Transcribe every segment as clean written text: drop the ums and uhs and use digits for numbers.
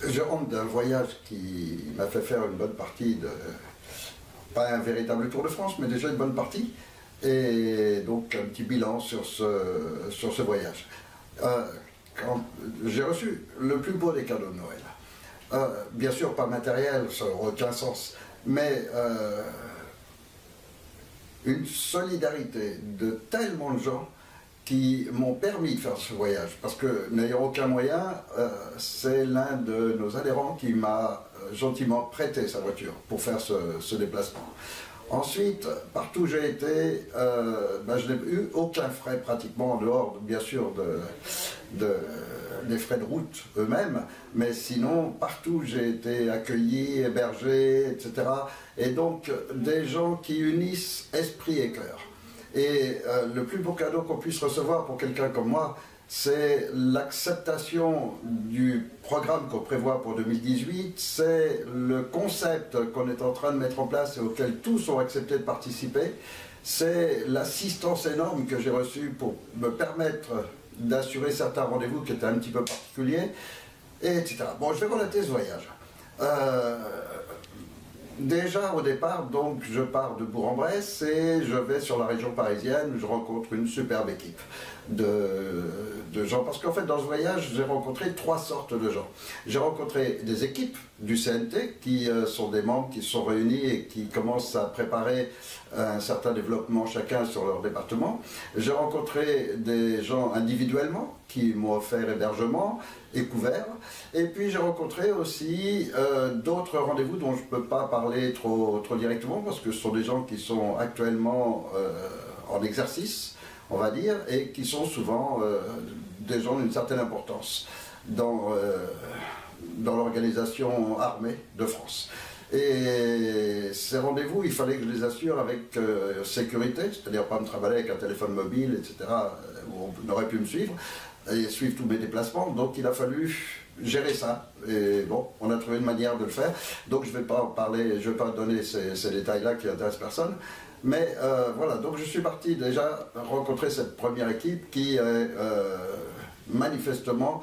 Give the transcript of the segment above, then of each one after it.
Je rentre d'un voyage qui m'a fait faire une bonne partie de, pas un véritable Tour de France, mais déjà une bonne partie, et donc un petit bilan sur ce voyage. J'ai reçu le plus beau des cadeaux de Noël. Bien sûr, pas matériel, ça n'aurait aucun sens, mais une solidarité de tellement de gens qui m'ont permis de faire ce voyage, parce que n'ayant aucun moyen, c'est l'un de nos adhérents qui m'a gentiment prêté sa voiture pour faire ce déplacement. Ensuite, partout où j'ai été, je n'ai eu aucun frais pratiquement, en dehors bien sûr des frais de route eux-mêmes, mais sinon partout où j'ai été accueilli, hébergé, etc. Et donc des gens qui unissent esprit et cœur. Et le plus beau cadeau qu'on puisse recevoir pour quelqu'un comme moi, c'est l'acceptation du programme qu'on prévoit pour 2018, c'est le concept qu'on est en train de mettre en place et auquel tous ont accepté de participer, c'est l'assistance énorme que j'ai reçue pour me permettre d'assurer certains rendez-vous qui étaient un petit peu particuliers, etc. Bon, je vais relater ce voyage. Déjà au départ, donc je pars de Bourg-en-Bresse et je vais sur la région parisienne où je rencontre une superbe équipe de gens. Parce qu'en fait, dans ce voyage, j'ai rencontré trois sortes de gens. J'ai rencontré des équipes du CNT qui sont des membres qui se sont réunis et qui commencent à préparer un certain développement chacun sur leur département. J'ai rencontré des gens individuellement qui m'ont offert hébergement et couvert. Et puis j'ai rencontré aussi d'autres rendez-vous dont je ne peux pas parler trop directement parce que ce sont des gens qui sont actuellement en exercice, on va dire, et qui sont souvent des gens d'une certaine importance dans l'organisation armée de France. Et ces rendez-vous, il fallait que je les assure avec sécurité, c'est-à-dire pas me travailler avec un téléphone mobile, etc., où on aurait pu me suivre, et suivre tous mes déplacements. Donc il a fallu gérer ça. Et bon, on a trouvé une manière de le faire. Donc je ne vais pas en parler, je ne vais pas donner ces détails-là qui intéressent personne. Mais voilà, donc je suis parti déjà rencontrer cette première équipe qui manifestement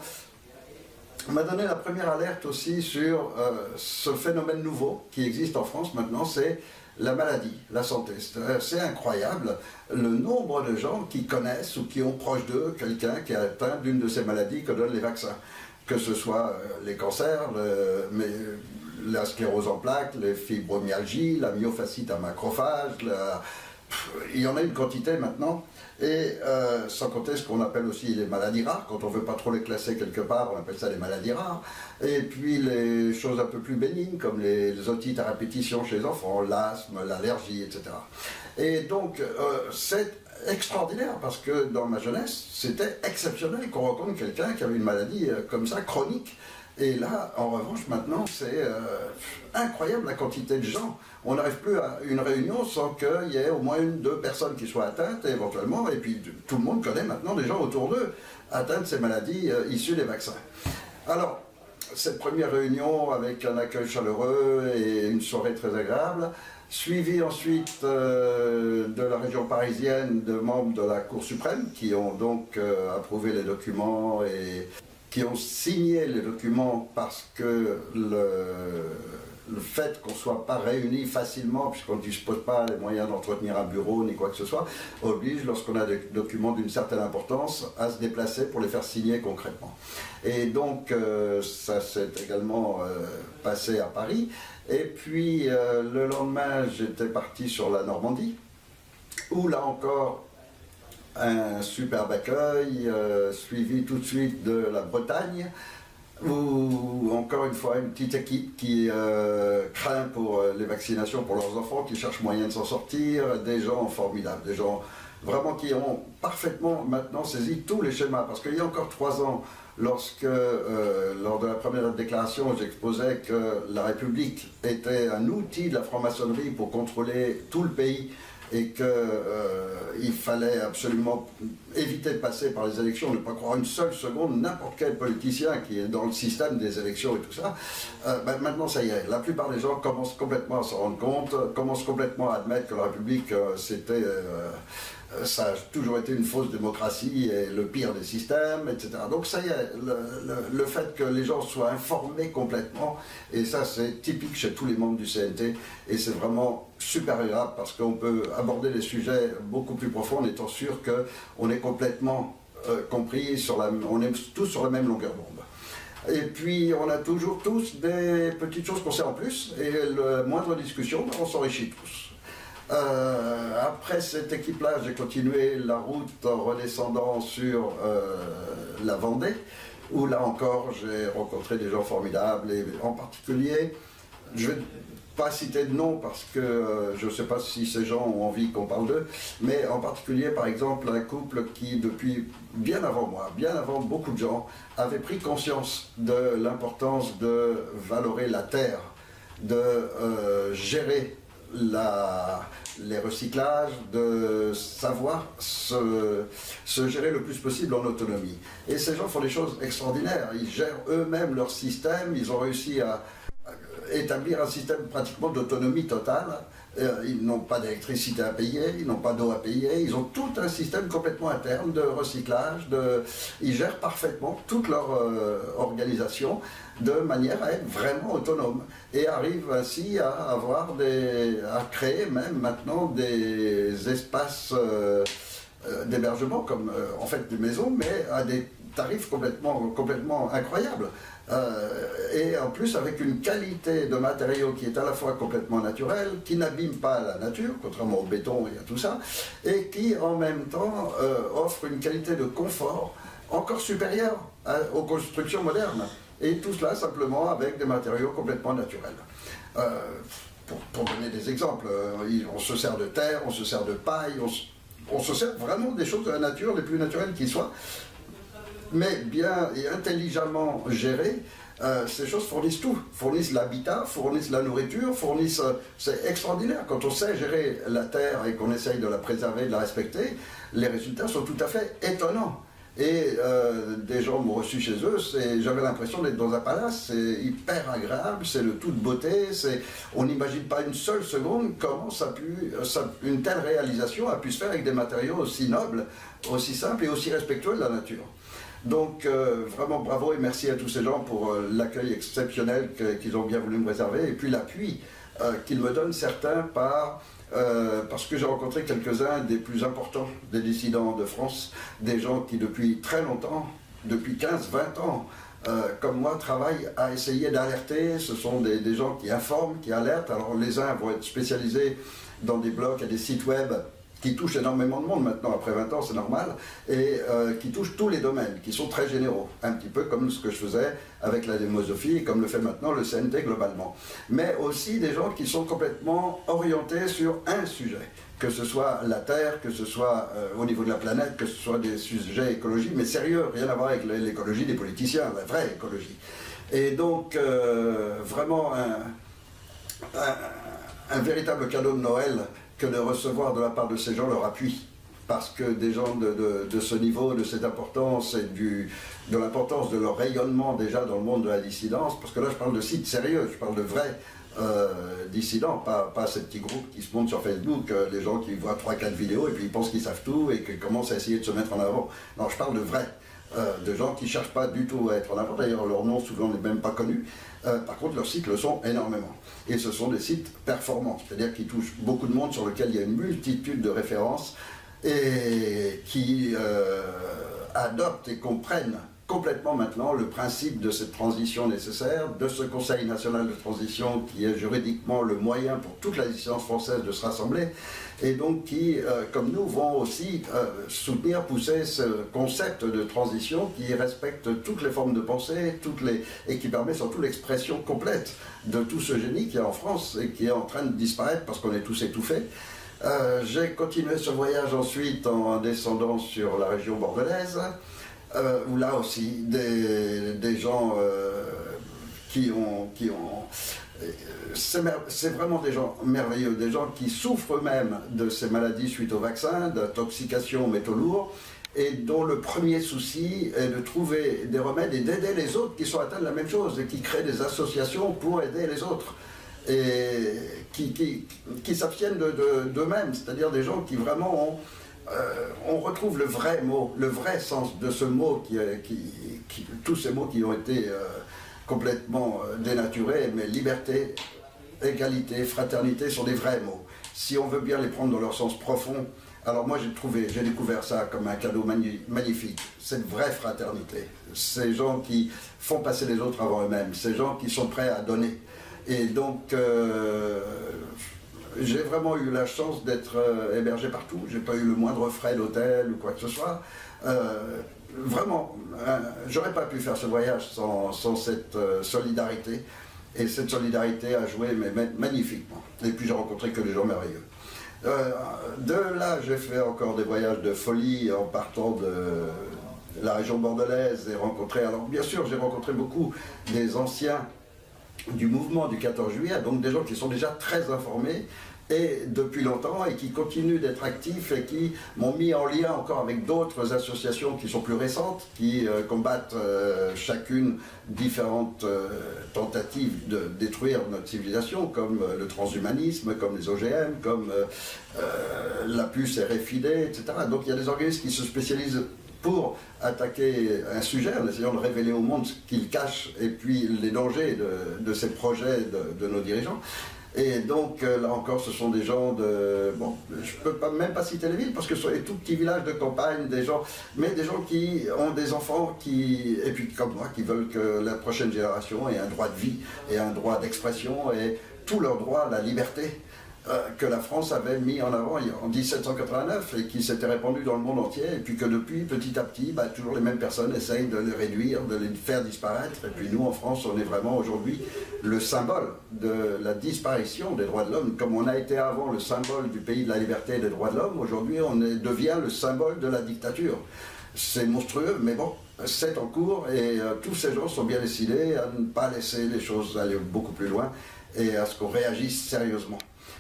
m'a donné la première alerte aussi sur ce phénomène nouveau qui existe en France maintenant, c'est la maladie, la santé. C'est incroyable le nombre de gens qui connaissent ou qui ont proche d'eux quelqu'un qui est atteint d'une de ces maladies que donnent les vaccins. Que ce soit les cancers, la sclérose en plaques, les fibromyalgies, la myofascite à macrophage, il y en a une quantité maintenant. Et sans compter ce qu'on appelle aussi les maladies rares, quand on ne veut pas trop les classer quelque part, on appelle ça les maladies rares. Et puis les choses un peu plus bénignes, comme les otites à répétition chez les enfants, l'asthme, l'allergie, etc. Et donc c'est extraordinaire, parce que dans ma jeunesse, c'était exceptionnel qu'on rencontre quelqu'un qui avait une maladie comme ça, chronique. Et là, en revanche, maintenant, c'est incroyable la quantité de gens. On n'arrive plus à une réunion sans qu'il y ait au moins une, deux personnes qui soient atteintes, éventuellement, et puis tout le monde connaît maintenant des gens autour d'eux atteints de ces maladies issues des vaccins. Alors, cette première réunion avec un accueil chaleureux et une soirée très agréable, suivi ensuite de la région parisienne de membres de la Cour suprême qui ont donc approuvé les documents et qui ont signé les documents parce que le fait qu'on ne soit pas réunis facilement, puisqu'on ne dispose pas des moyens d'entretenir un bureau ni quoi que ce soit, oblige, lorsqu'on a des documents d'une certaine importance, à se déplacer pour les faire signer concrètement. Et donc, ça s'est également passé à Paris. Et puis, le lendemain, j'étais parti sur la Normandie, où là encore, un superbe accueil, suivi tout de suite de la Bretagne, où encore une fois une petite équipe qui craint pour les vaccinations pour leurs enfants, qui cherchent moyen de s'en sortir, des gens formidables, des gens vraiment qui ont parfaitement maintenant saisi tous les schémas, parce qu'il y a encore 3 ans, lorsque, lors de la première déclaration, j'exposais que la République était un outil de la franc-maçonnerie pour contrôler tout le pays, et qu'il fallait absolument éviter de passer par les élections, ne pas croire une seule seconde n'importe quel politicien qui est dans le système des élections et tout ça. Maintenant ça y est, la plupart des gens commencent complètement à s'en rendre compte, commencent complètement à admettre que la République c'était ça a toujours été une fausse démocratie et le pire des systèmes, etc. Donc ça y est, le fait que les gens soient informés complètement, et ça c'est typique chez tous les membres du CNT, et c'est vraiment super agréable parce qu'on peut aborder les sujets beaucoup plus profonds en étant sûr qu'on est complètement compris, on est tous sur la même longueur d'onde. Et puis on a toujours tous des petites choses qu'on sait en plus, et la moindre discussion, on s'enrichit tous. Après cette équipe-là, j'ai continué la route en redescendant sur la Vendée, où là encore j'ai rencontré des gens formidables, et en particulier, je ne vais pas citer de nom parce que je ne sais pas si ces gens ont envie qu'on parle d'eux, mais en particulier par exemple un couple qui depuis bien avant moi, bien avant beaucoup de gens, avait pris conscience de l'importance de valorer la terre, de gérer les recyclages, de savoir se gérer le plus possible en autonomie. Et ces gens font des choses extraordinaires, ils gèrent eux-mêmes leur système, ils ont réussi à établir un système pratiquement d'autonomie totale. Ils n'ont pas d'électricité à payer, ils n'ont pas d'eau à payer, ils ont tout un système complètement interne de recyclage, ils gèrent parfaitement toute leur organisation de manière à être vraiment autonome et arrivent ainsi à créer même maintenant des espaces d'hébergement comme en fait des maisons, mais à des tarifs complètement incroyables. Et en plus avec une qualité de matériaux qui est à la fois complètement naturelle, qui n'abîme pas la nature, contrairement au béton et à tout ça, et qui en même temps offre une qualité de confort encore supérieure aux constructions modernes. Et tout cela simplement avec des matériaux complètement naturels. Pour donner des exemples, on se sert de terre, on se sert de paille, on se sert vraiment des choses de la nature les plus naturelles qui soient, mais bien et intelligemment gérées. Ces choses fournissent tout, fournissent l'habitat, fournissent la nourriture, c'est extraordinaire. Quand on sait gérer la terre et qu'on essaye de la préserver, de la respecter, les résultats sont tout à fait étonnants. Et des gens m'ont reçu chez eux, j'avais l'impression d'être dans un palace, c'est hyper agréable, c'est le tout de beauté, on n'imagine pas une seule seconde comment une telle réalisation a pu se faire avec des matériaux aussi nobles, aussi simples et aussi respectueux de la nature. Donc vraiment bravo et merci à tous ces gens pour l'accueil exceptionnel qu'ils ont bien voulu me réserver et puis l'appui qu'ils me donnent certains parce que j'ai rencontré quelques-uns des plus importants des dissidents de France, des gens qui depuis très longtemps, depuis 15-20 ans, comme moi, travaillent à essayer d'alerter. Ce sont des gens qui informent, qui alertent. Alors les uns vont être spécialisés dans des blogs et des sites web qui touchent énormément de monde maintenant, après 20 ans, c'est normal, et qui touchent tous les domaines, qui sont très généraux, un petit peu comme ce que je faisais avec la démosophie, et comme le fait maintenant le CNT globalement. Mais aussi des gens qui sont complètement orientés sur un sujet, que ce soit la Terre, que ce soit au niveau de la planète, que ce soit des sujets écologiques, mais sérieux, rien à voir avec l'écologie des politiciens, la vraie écologie. Et donc, vraiment un véritable cadeau de Noël que de recevoir de la part de ces gens leur appui. Parce que des gens de ce niveau, de cette importance et de l'importance de leur rayonnement déjà dans le monde de la dissidence, parce que là je parle de sites sérieux, je parle de vrais dissidents, pas ces petits groupes qui se montent sur Facebook, les gens qui voient 3-4 vidéos et puis ils pensent qu'ils savent tout et qui commencent à essayer de se mettre en avant. Non, je parle de vrais, de gens qui ne cherchent pas du tout à être en avant, d'ailleurs leur nom souvent n'est même pas connu. Par contre, leurs sites le sont énormément. Et ce sont des sites performants, c'est-à-dire qui touchent beaucoup de monde, sur lequel il y a une multitude de références et qui adoptent et comprennent complètement maintenant le principe de cette transition nécessaire, de ce Conseil national de transition qui est juridiquement le moyen pour toute la dissidence française de se rassembler, et donc qui, comme nous, vont aussi soutenir, pousser ce concept de transition qui respecte toutes les formes de pensée, et qui permet surtout l'expression complète de tout ce génie qui est en France et qui est en train de disparaître parce qu'on est tous étouffés. J'ai continué ce voyage ensuite en descendant sur la région bordelaise, où là aussi des gens c'est vraiment des gens merveilleux, des gens qui souffrent eux-mêmes de ces maladies suite au vaccin, d'intoxication aux métaux lourds, et dont le premier souci est de trouver des remèdes et d'aider les autres qui sont atteints de la même chose et qui créent des associations pour aider les autres. Et qui s'abstiennent d'eux-mêmes, c'est-à-dire des gens qui vraiment ont on retrouve le vrai mot, le vrai sens de ce mot, tous ces mots qui ont été complètement dénaturés, mais liberté, égalité, fraternité sont des vrais mots. Si on veut bien les prendre dans leur sens profond, alors moi j'ai découvert ça comme un cadeau magnifique, cette vraie fraternité, ces gens qui font passer les autres avant eux-mêmes, ces gens qui sont prêts à donner. Et donc j'ai vraiment eu la chance d'être hébergé partout, j'ai pas eu le moindre frais d'hôtel ou quoi que ce soit. Vraiment, j'aurais pas pu faire ce voyage sans cette solidarité. Et cette solidarité a joué mais magnifiquement. Et puis j'ai rencontré que des gens merveilleux. De là, j'ai fait encore des voyages de folie en partant de la région bordelaise et rencontré. Alors bien sûr, j'ai rencontré beaucoup des anciens du mouvement du 14 juillet, donc des gens qui sont déjà très informés et depuis longtemps et qui continuent d'être actifs et qui m'ont mis en lien encore avec d'autres associations qui sont plus récentes, qui combattent chacune différentes tentatives de détruire notre civilisation, comme le transhumanisme, comme les OGM, comme la puce RFID, etc. Donc il y a des organismes qui se spécialisent pour attaquer un sujet en essayant de révéler au monde ce qu'il cache et puis les dangers de ces projets de nos dirigeants. Et donc là encore ce sont des gens de... Bon, je ne peux même pas citer les villes parce que ce sont des tout petits villages de campagne, des gens, mais des gens qui ont des enfants et puis comme moi, qui veulent que la prochaine génération ait un droit de vie et un droit d'expression et tous leurs droits, la liberté que la France avait mis en avant en 1789 et qui s'était répandu dans le monde entier, et puis que depuis, petit à petit, toujours les mêmes personnes essayent de les réduire, de les faire disparaître. Et puis nous, en France, on est vraiment aujourd'hui le symbole de la disparition des droits de l'homme. Comme on a été avant le symbole du pays de la liberté et des droits de l'homme, aujourd'hui on devient le symbole de la dictature. C'est monstrueux, mais bon, c'est en cours et tous ces gens sont bien décidés à ne pas laisser les choses aller beaucoup plus loin et à ce qu'on réagisse sérieusement.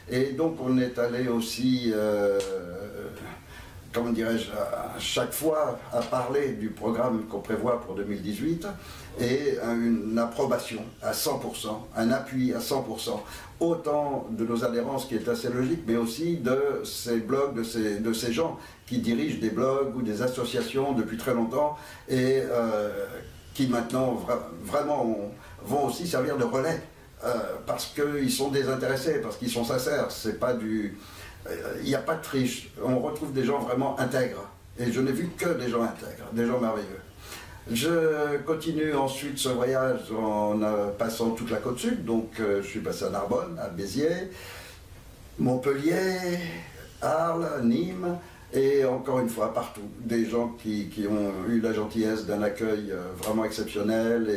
Et donc on est allé aussi, comment dirais-je, à chaque fois à parler du programme qu'on prévoit pour 2018 et une approbation à 100%, un appui à 100%, autant de nos adhérents, ce qui est assez logique, mais aussi de ces blogs, de ces gens qui dirigent des blogs ou des associations depuis très longtemps et qui maintenant vraiment vont aussi servir de relais. Parce qu'ils sont désintéressés, parce qu'ils sont sincères, c'est pas du... Il n'y a pas de triche, on retrouve des gens vraiment intègres, et je n'ai vu que des gens intègres, des gens merveilleux. Je continue ensuite ce voyage en passant toute la côte sud, donc je suis passé à Narbonne, à Béziers, Montpellier, Arles, Nîmes, et encore une fois partout, des gens qui ont eu la gentillesse d'un accueil vraiment exceptionnel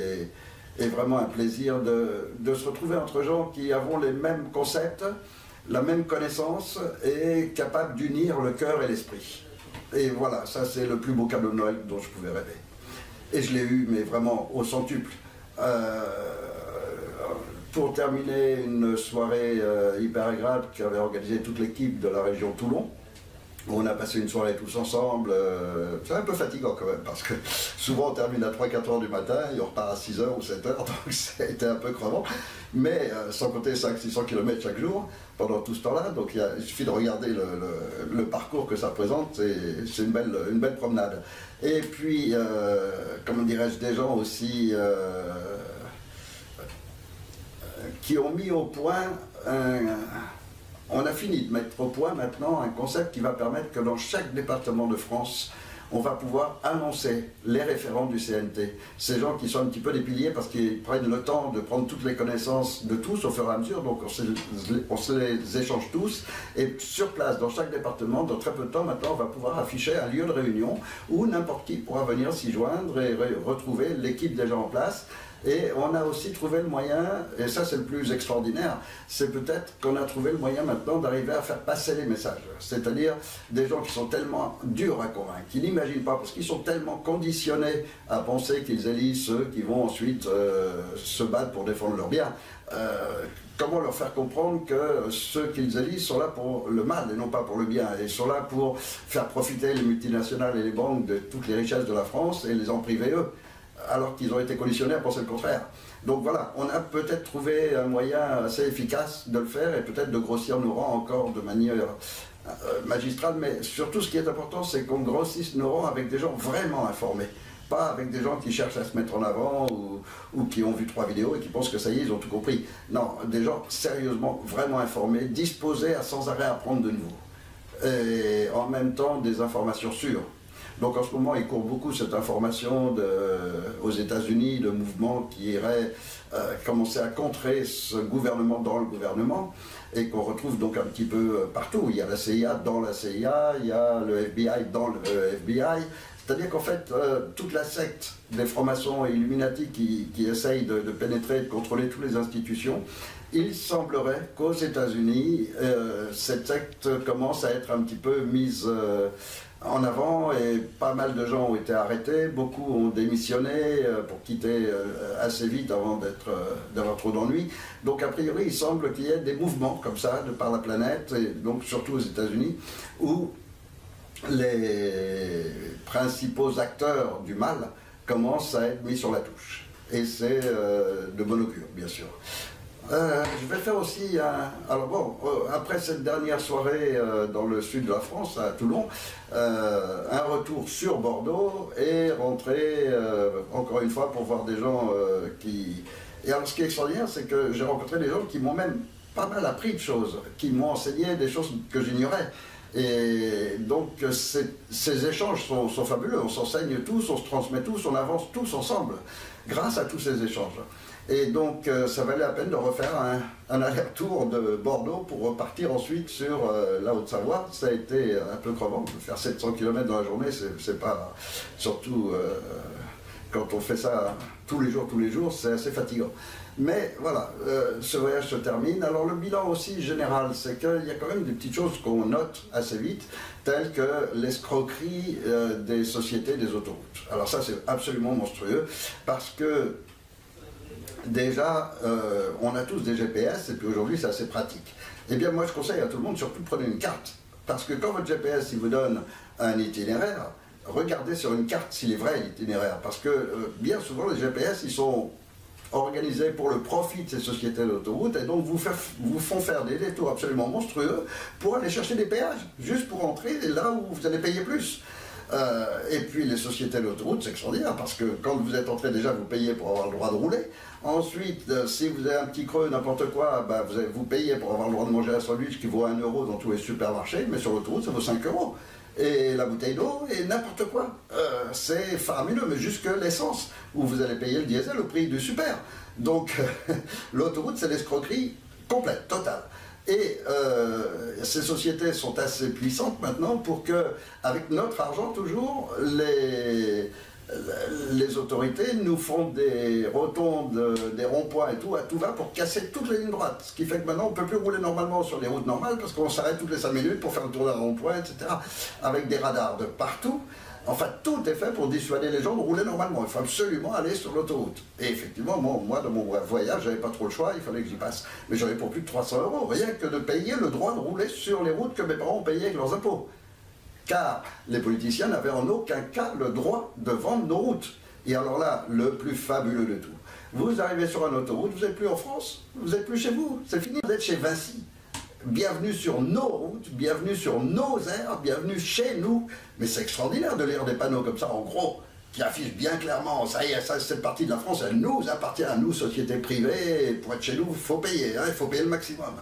et vraiment un plaisir de se retrouver entre gens qui avons les mêmes concepts, la même connaissance et capables d'unir le cœur et l'esprit. Et voilà, ça c'est le plus beau cadeau de Noël dont je pouvais rêver. Et je l'ai eu, mais vraiment au centuple. Pour terminer, une soirée hyper agréable qu'avait organisée toute l'équipe de la région Toulon. On a passé une soirée tous ensemble, c'est un peu fatigant quand même, parce que souvent on termine à 3-4 heures du matin et on repart à 6 heures ou 7 heures, donc ça a été un peu crevant. Mais sans compter 500-600 km chaque jour, pendant tout ce temps-là, donc il suffit de regarder le parcours que ça représente, c'est une belle promenade. Et puis, comment dirais-je, des gens aussi qui ont mis au point on a fini de mettre au point maintenant un concept qui va permettre que dans chaque département de France, on va pouvoir annoncer les référents du CNT. Ces gens qui sont un petit peu des piliers parce qu'ils prennent le temps de prendre toutes les connaissances de tous au fur et à mesure, donc on se les échange tous. Et sur place, dans chaque département, dans très peu de temps maintenant, on va pouvoir afficher un lieu de réunion où n'importe qui pourra venir s'y joindre et retrouver l'équipe déjà en place. Et on a aussi trouvé le moyen, et ça c'est le plus extraordinaire, c'est peut-être qu'on a trouvé le moyen maintenant d'arriver à faire passer les messages. C'est-à-dire des gens qui sont tellement durs à convaincre, qui n'imaginent pas, parce qu'ils sont tellement conditionnés à penser qu'ils élisent ceux qui vont ensuite se battre pour défendre leurs biens. Comment leur faire comprendre que ceux qu'ils élisent sont là pour le mal et non pas pour le bien, et sont là pour faire profiter les multinationales et les banques de toutes les richesses de la France et les en priver eux, alors qu'ils ont été conditionnés à penser le contraire. Donc voilà, on a peut-être trouvé un moyen assez efficace de le faire et peut-être de grossir nos rangs encore de manière magistrale, mais surtout ce qui est important, c'est qu'on grossisse nos rangs avec des gens vraiment informés. Pas avec des gens qui cherchent à se mettre en avant ou qui ont vu 3 vidéos et qui pensent que ça y est, ils ont tout compris. Non, des gens sérieusement, vraiment informés, disposés à sans arrêt apprendre de nouveau. Et en même temps, des informations sûres. Donc en ce moment, il court beaucoup cette information aux États-Unis, de mouvements qui iraient commencer à contrer ce gouvernement dans le gouvernement, et qu'on retrouve donc un petit peu partout. Il y a la CIA dans la CIA, il y a le FBI dans le FBI. C'est-à-dire qu'en fait, toute la secte des francs-maçons et Illuminati qui essayent de pénétrer, de contrôler toutes les institutions, il semblerait qu'aux États-Unis, cette secte commence à être un petit peu mise en avant, et pas mal de gens ont été arrêtés, beaucoup ont démissionné pour quitter assez vite avant d'avoir trop d'ennuis. Donc a priori, il semble qu'il y ait des mouvements comme ça de par la planète, et donc surtout aux États-Unis, où les principaux acteurs du mal commencent à être mis sur la touche. Et c'est de bon augure, bien sûr. Je vais faire aussi alors bon, après cette dernière soirée dans le sud de la France, à Toulon, un retour sur Bordeaux et rentrer encore une fois pour voir des gens qui... Et alors ce qui est extraordinaire, c'est que j'ai rencontré des gens qui m'ont même pas mal appris de choses, qui m'ont enseigné des choses que j'ignorais. Et donc ces échanges sont fabuleux, on s'enseigne tous, on se transmet tous, on avance tous ensemble grâce à tous ces échanges. Et donc ça valait la peine de refaire un aller-retour de Bordeaux pour repartir ensuite sur la Haute-Savoie. Ça a été un peu crevant, faire 700 km dans la journée, c'est pas... Surtout quand on fait ça tous les jours, c'est assez fatigant. Mais voilà, ce voyage se termine. Alors le bilan aussi général, c'est qu'il y a quand même des petites choses qu'on note assez vite, telles que l'escroquerie des sociétés des autoroutes. Alors ça, c'est absolument monstrueux, parce que déjà, on a tous des GPS, et puis aujourd'hui, c'est assez pratique. Eh bien, moi, je conseille à tout le monde, surtout, prenez une carte. Parce que quand votre GPS, il vous donne un itinéraire, regardez sur une carte s'il est vrai, l'itinéraire. Parce que bien souvent, les GPS, ils sont organisés pour le profit de ces sociétés d'autoroute, et donc vous font faire des détours absolument monstrueux pour aller chercher des péages, juste pour entrer là où vous allez payer plus. Et puis les sociétés d'autoroute, c'est extraordinaire, parce que quand vous êtes entré déjà, vous payez pour avoir le droit de rouler. Ensuite, si vous avez un petit creux, n'importe quoi, bah, vous payez pour avoir le droit de manger un sandwich qui vaut 1 euro dans tous les supermarchés, mais sur l'autoroute, ça vaut 5 euros. Et la bouteille d'eau, et n'importe quoi. C'est faramineux, mais jusque l'essence, où vous allez payer le diesel au prix du super. Donc, l'autoroute, c'est l'escroquerie complète, totale. Et ces sociétés sont assez puissantes maintenant pour que, avec notre argent toujours, les autorités nous font des rotondes, des ronds-points et tout, à tout va pour casser toutes les lignes droites. Ce qui fait que maintenant on ne peut plus rouler normalement sur les routes normales parce qu'on s'arrête toutes les 5 minutes pour faire le tour d'un rond-point, etc. Avec des radars de partout. Enfin, tout est fait pour dissuader les gens de rouler normalement. Il faut absolument aller sur l'autoroute. Et effectivement, moi, dans mon voyage, j'avais pas trop le choix, il fallait que j'y passe. Mais j'avais pour plus de 300 €, rien que de payer le droit de rouler sur les routes que mes parents ont payées avec leurs impôts. Car les politiciens n'avaient en aucun cas le droit de vendre nos routes. Et alors là, le plus fabuleux de tout. Vous arrivez sur une autoroute, vous n'êtes plus en France, vous n'êtes plus chez vous, c'est fini, vous êtes chez Vinci. Bienvenue sur nos routes, bienvenue sur nos aires, bienvenue chez nous. Mais c'est extraordinaire de lire des panneaux comme ça, en gros, qui affichent bien clairement, ça y est, ça, cette partie de la France, elle nous appartient à nous, société privée, et pour être chez nous, il faut payer, hein, il faut payer le maximum.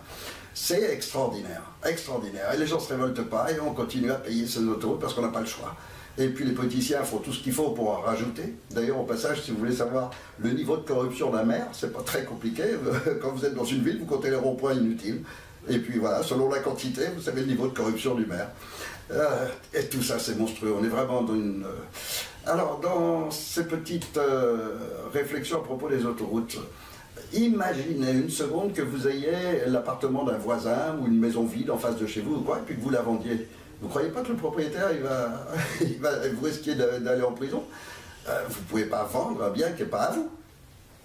C'est extraordinaire, extraordinaire. Et les gens ne se révoltent pas, et on continue à payer ces autoroutes parce qu'on n'a pas le choix. Et puis les politiciens font tout ce qu'il faut pour en rajouter. D'ailleurs, au passage, si vous voulez savoir le niveau de corruption d'un maire, c'est pas très compliqué. Quand vous êtes dans une ville, vous comptez les ronds-points inutiles. Et puis voilà, selon la quantité, vous savez le niveau de corruption du maire. Et tout ça, c'est monstrueux. On est vraiment dans une... Alors, dans ces petites réflexions à propos des autoroutes, imaginez une seconde que vous ayez l'appartement d'un voisin ou une maison vide en face de chez vous, ou quoi, et puis que vous la vendiez. Vous ne croyez pas que le propriétaire, vous risquez d'aller en prison? Vous ne pouvez pas vendre un bien qui n'est pas à vous.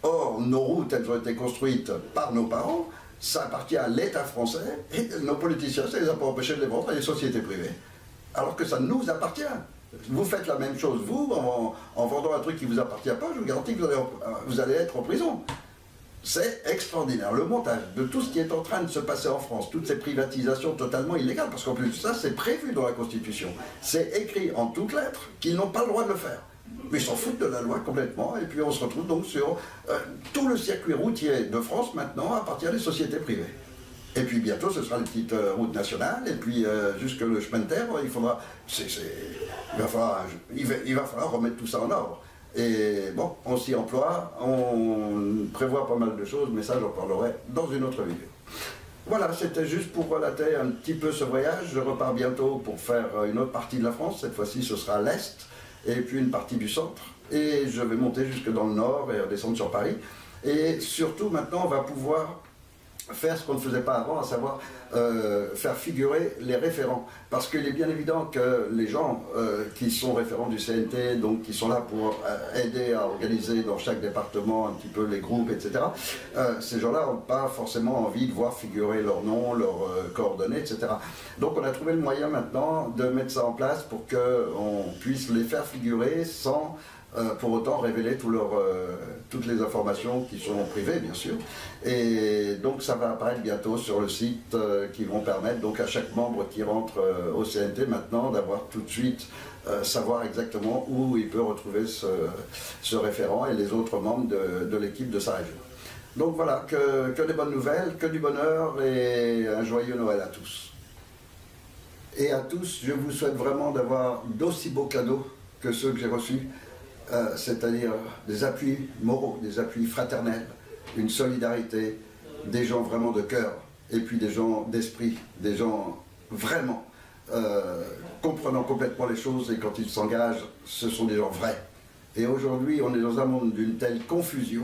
Or, nos routes, elles ont été construites par nos parents, ça appartient à l'État français, et nos politiciens, ça les a pas empêchés de les vendre à des sociétés privées. Alors que ça nous appartient. Vous faites la même chose, vous, en vendant un truc qui ne vous appartient pas, je vous garantis que vous allez être en prison. C'est extraordinaire. Le montage de tout ce qui est en train de se passer en France, toutes ces privatisations totalement illégales, parce qu'en plus de ça, c'est prévu dans la Constitution. C'est écrit en toutes lettres qu'ils n'ont pas le droit de le faire. Mais ils s'en foutent de la loi complètement, et puis on se retrouve donc sur tout le circuit routier de France maintenant appartient à des sociétés privées. Et puis bientôt ce sera les petites routes nationales, et puis jusque le chemin de terre, il va falloir remettre tout ça en ordre. Et bon, on s'y emploie, on prévoit pas mal de choses, mais ça j'en parlerai dans une autre vidéo. Voilà, c'était juste pour relater un petit peu ce voyage. Je repars bientôt pour faire une autre partie de la France, cette fois-ci ce sera l'Est, et puis une partie du centre. Et je vais monter jusque dans le nord et redescendre sur Paris. Et surtout maintenant on va pouvoir faire ce qu'on ne faisait pas avant, à savoir faire figurer les référents. Parce qu'il est bien évident que les gens qui sont référents du CNT, donc qui sont là pour aider à organiser dans chaque département un petit peu les groupes, etc., ces gens-là n'ont pas forcément envie de voir figurer leur nom, leurs coordonnées, etc. Donc on a trouvé le moyen maintenant de mettre ça en place pour qu'on puisse les faire figurer sans pour autant révéler toutes les informations qui sont privées, bien sûr. Et donc ça va apparaître bientôt sur le site qui vont permettre donc à chaque membre qui rentre au CNT maintenant d'avoir tout de suite savoir exactement où il peut retrouver ce référent et les autres membres de l'équipe de sa région. Donc voilà, que des bonnes nouvelles, que du bonheur et un joyeux Noël à tous. Et à tous, je vous souhaite vraiment d'avoir d'aussi beaux cadeaux que ceux que j'ai reçus. C'est-à-dire des appuis moraux, des appuis fraternels, une solidarité, des gens vraiment de cœur, et puis des gens d'esprit, des gens vraiment comprenant complètement les choses, et quand ils s'engagent, ce sont des gens vrais. Et aujourd'hui, on est dans un monde d'une telle confusion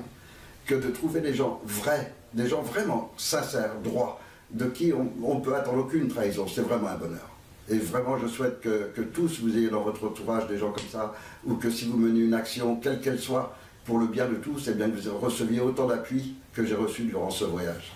que de trouver des gens vrais, des gens vraiment sincères, droits, de qui on ne peut attendre aucune trahison, c'est vraiment un bonheur. Et vraiment, je souhaite que tous vous ayez dans votre entourage des gens comme ça, ou que si vous menez une action, quelle qu'elle soit, pour le bien de tous, eh bien que vous receviez autant d'appui que j'ai reçu durant ce voyage.